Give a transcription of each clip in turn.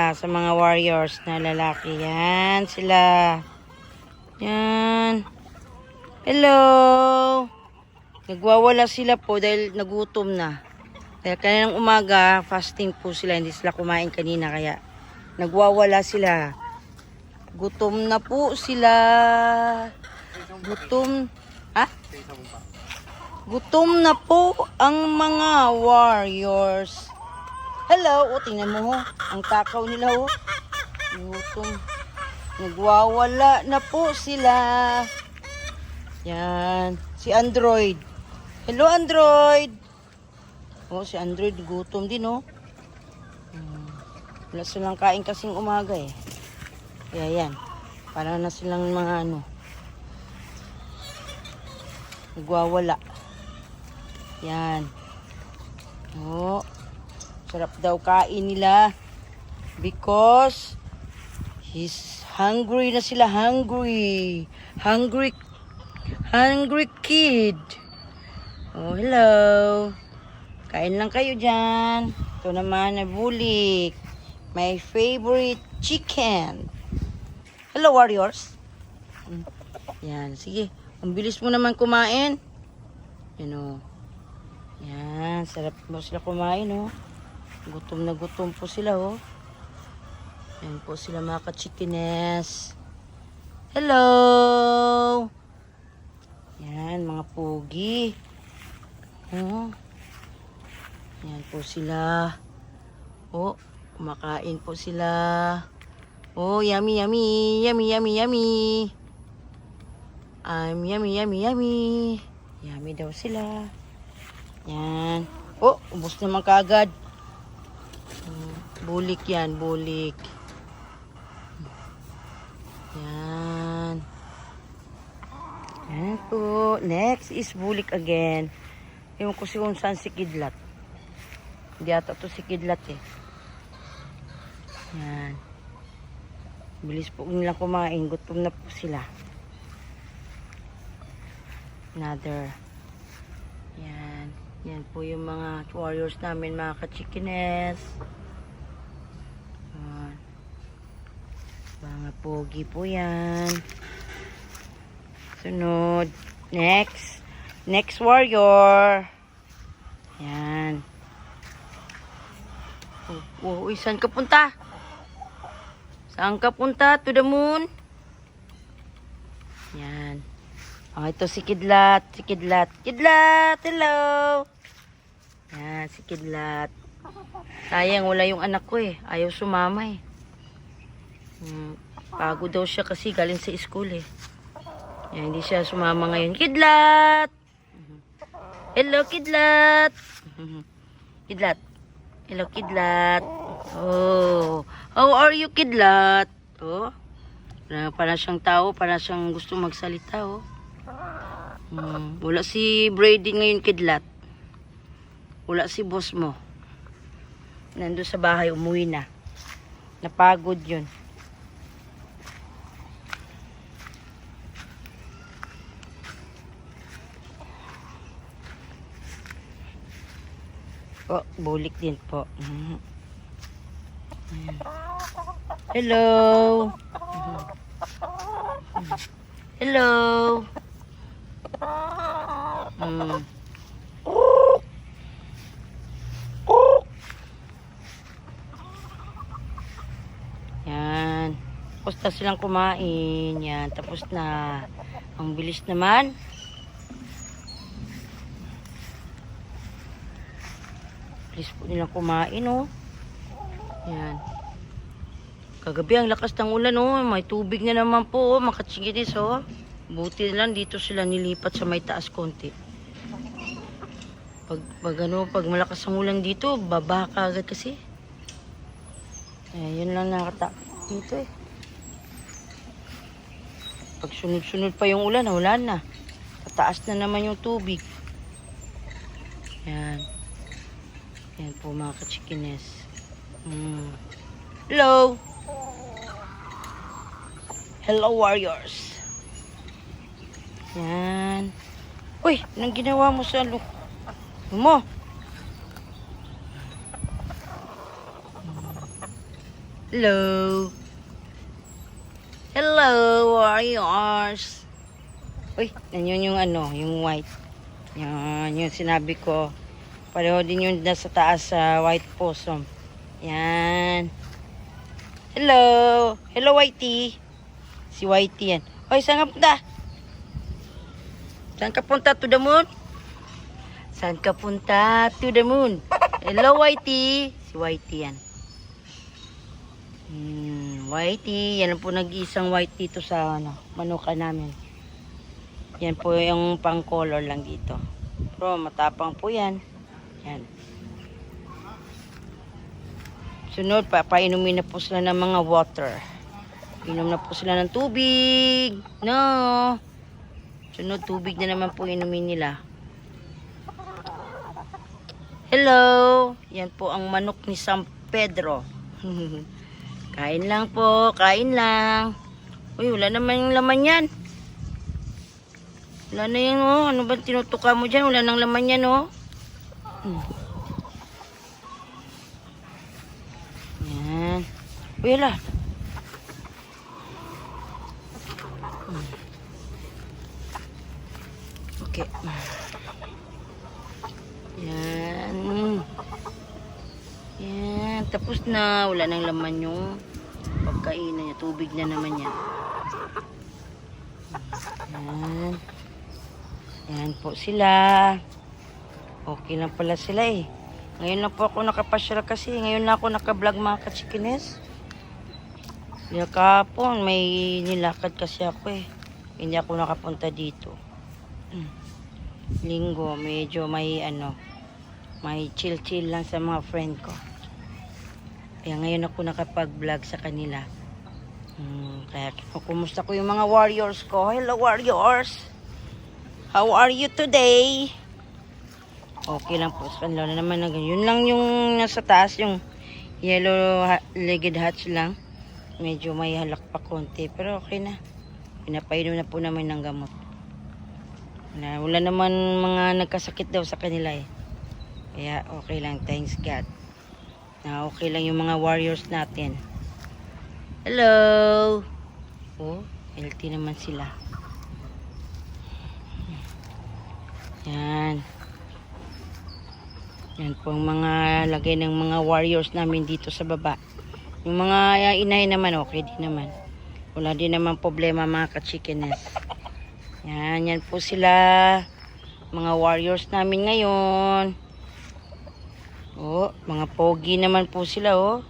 sila sa mga warriors na lalaki. Yan sila. Yan. Hello. Nagwawala sila po dahil nagutom na. Dahil kaninang umaga, fasting po sila. Hindi sila kumain kanina kaya nagwawala sila. Gutom na po sila. Gutom. Ha? Gutom na po ang mga warriors. Hello. O, tingnan mo ho. Ang takaw nila ho. Gutom. Nagwawala na po sila. Yan. Si Android. Hello, Android. Oh, si Android gutom din, oh. Wala silang kain kasing umaga, eh. Kaya yan. Para na silang mga ano. Nagwawala. Yan. Oh. Sarap daw kain nila. Because he's hungry na sila. Hungry. Hungry kid. Oh, hello. Kain lang kayo dyan. Ito naman na bulik. My favorite chicken. Hello, warriors. Yan, sige. Ang bilis mo naman kumain. Yan o. Yan, sarap mo sila kumain o. Gutom na gutom po sila o. Yan po sila mga ka-chickines. Hello. Yan, mga pugi. Oh. Yan po sila. Oh, kumakain po sila. Oh, yummy, yummy. Yummy, yummy, yummy. Yummy, yummy, yummy. Yummy daw sila. Yan. Oh, ubos naman kaagad. Bulik yan, bulik. Yan. Yan po. Next is bulik again. Ewan ko kung saan si Kidlat. Hindi ata to si Kidlat eh. Yan. Bilis po nilang kumain. Gutom na po sila. Another. Yan. Yan po yung mga warriors namin, mga ka-chickines. Mga pogi po yan. Sunod. Next. Next warrior. Yan. Uy, saan ka punta? Saan ka punta? To the moon? Yan. Oh, ito si Kidlat. Si Kidlat. Kidlat! Hello! Yan, si Kidlat. Sayang, wala yung anak ko eh. Ayaw sumama eh. Pagod daw siya kasi galing sa school eh. Yan, hindi siya sumama ngayon. Kidlat! Hello, Kidlat! Kidlat. Hello, Kidlat. Oh, how are you, Kidlat? Oh, para siyang tao, para siyang gusto magsalita, oh. Wala si Brady ngayon, Kidlat. Wala si boss mo. Nandun sa bahay, umuwi na. Napagod yun. Oh, bulik din po. Hello. Hello. Yan. Tapos na silang kumain. Yan. Tapos na. Ang bilis naman. Bilis po nilang kumain, oh. Yan. Kagabi ang lakas ng ulan, oh. May tubig na naman po, oh. Makatsiginis, oh. Buti lang dito sila nilipat sa may taas konti. Pag malakas ang ulan dito, baba ka agad kasi. Yun lang nakata dito eh. Pag sunod-sunod pa yung ulan, wala na. Tataas na naman yung tubig. Yan. Yan po mga ka-chickines. Hello! Hello, warriors! Yan. Uy, anong ginawa mo sa mo? Hello. Hello, warriors. Uy, yan yung ano, yung white. Yan, yung sinabi ko. Pareho din yung nasa taas sa white possum. Yan. Hello. Hello, Whitey. Si Whitey yan. Hoy, saan ka punta? Saan ka punta to the moon? Saan ka punta to the moon? Hello, Whitey. Si Whitey yan. Whitey. Yan po nag-iisang white dito sa ano, manuka namin. Yan po yung pang color lang dito. Pero matapang po yan. Yan. Sunod, papainumin na po sila ng mga water. Inom na po sila ng tubig. No. Sunod, tubig na naman po inumin nila. Hello. Yan po ang manok ni San Pedro. Kain lang po, kain lang. Uy, wala naman yung laman yan. Wala na yan, oh. Ano ba tinutuka mo dyan? Wala nang laman yan, oh. Yan. Uy, wala. Okay. Yan. Yan. Tapos na. Wala nang laman yung pagkainan niya. Tubig na naman yan. Yan. Yan po sila. Okay lang pala sila eh. Ngayon lang po ako nakapasyal kasi. Ngayon lang ako nakablog mga kachikines. Kahapon may nilakad kasi ako eh. Hindi ako nakapunta dito. Linggo medyo may ano. May chill lang sa mga friend ko. Kaya ngayon ako nakapag-vlog sa kanila. Kaya kumusta ko yung mga warriors ko. Hello warriors! How are you today? Okay lang po. Kanila na naman na ganyan. Yun lang yung nasa taas, yung yellow-legged hats lang. Medyo may halak pa konti. Pero okay na. Pinapainom na po naman ng gamot. Wala naman mga nagkasakit daw sa kanila eh. Kaya okay lang. Thanks God. Na okay lang yung mga warriors natin. Hello! Oh, healthy naman sila. Yan. Yan po ang mga lagay ng mga warriors namin dito sa baba. Yung mga inay naman, okay din naman. Wala din naman problema mga ka-chickenes. Yan po sila. Mga warriors namin ngayon. Oh, mga pogi naman po sila, oh.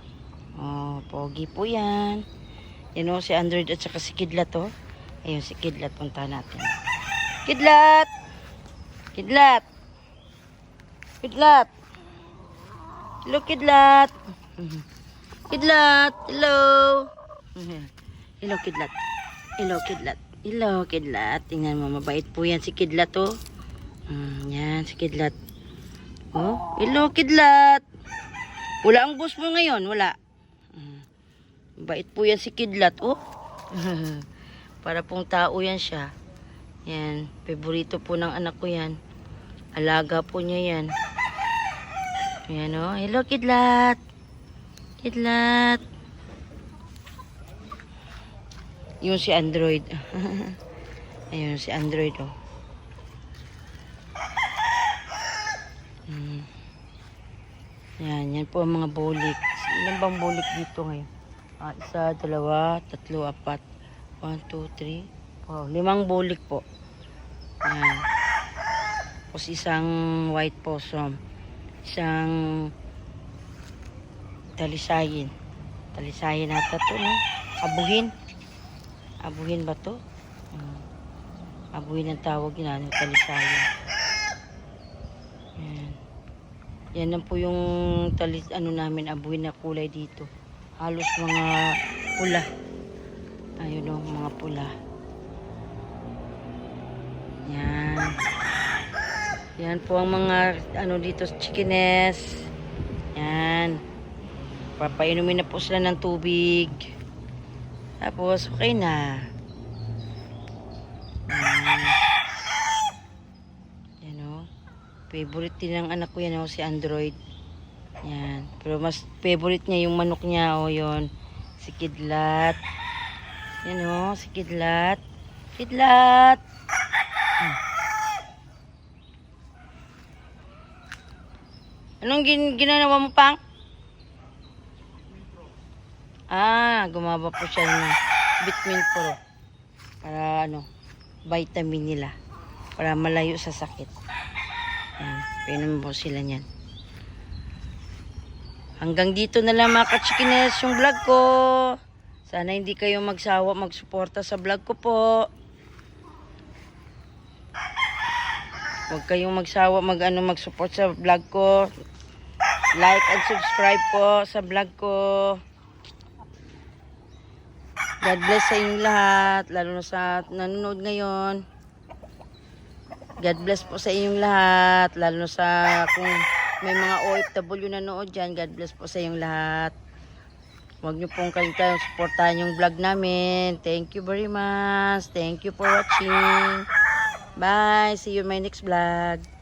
Oh, pogi po yan. Yan o, si Android at saka si Kidlat, oh. Ayun, si Kidlat. Punta natin. Kidlat! Kidlat! Kidlat! Hello, Kidlat! Kidlat! Hello! Hello, Kidlat! Hello, Kidlat! Hello, Kidlat! Tingnan mo, mabait po yan si Kidlat, oh. Yan, si Kidlat. Oh, hello, Kidlat! Wala ang boss mo ngayon, wala. Mabait po yan si Kidlat, oh. Para pong tao yan siya. Yan, favorito po ng anak ko yan. Alaga po niya yan. Ayan o. Hello, Kidlat. Kidlat. Yung si Android. Ayun, si Android o. Yan, yan po ang mga bulik. Ilan bang bulik dito ngayon? Isa, dalawa, tatlo, apat. 1, 2, 3. Oh, 5 bulik po. Yan. Tapos isang white possum. Isang talisayin. Talisayin ata to, no? Abuhin. Abuhin ba to? Abuhin ang tawag yun, ano? Talisayin. Yan. Yan lang po yung ano namin, abuhin na kulay dito. Halos mga pula. Ayun o, mga pula. Yan. Yan po ang mga ano dito sa chickenes. Yan. Papainumin na po sila ng tubig. Tapos okay na. Yan o. Favorite din ng anak ko yan o, si Android. Yan. Pero mas favorite niya yung manok niya o yun. Si Kidlat. Yan o, si Kidlat. Kidlat! Anong ginagawa mo, Pang? Gumaba po siya ng Vitamin Pro. Para vitamin nila. Para malayo sa sakit. Painom po sila niyan. Hanggang dito na lang mga kachikines yung vlog ko. Sana hindi kayo magsawa magsuporta sa vlog ko po. Huwag kayong magsawa mag-support sa vlog ko. Like and subscribe po sa vlog ko. God bless sa inyong lahat, lalo na sa nanonood ngayon. God bless po sa inyong lahat, lalo na sa kung may mga OFW na nanood dyan. God bless po sa inyong lahat. Huwag niyo pong kalimutan supportahan yung vlog namin. Thank you very much. Thank you for watching. Bye. See you in my next vlog.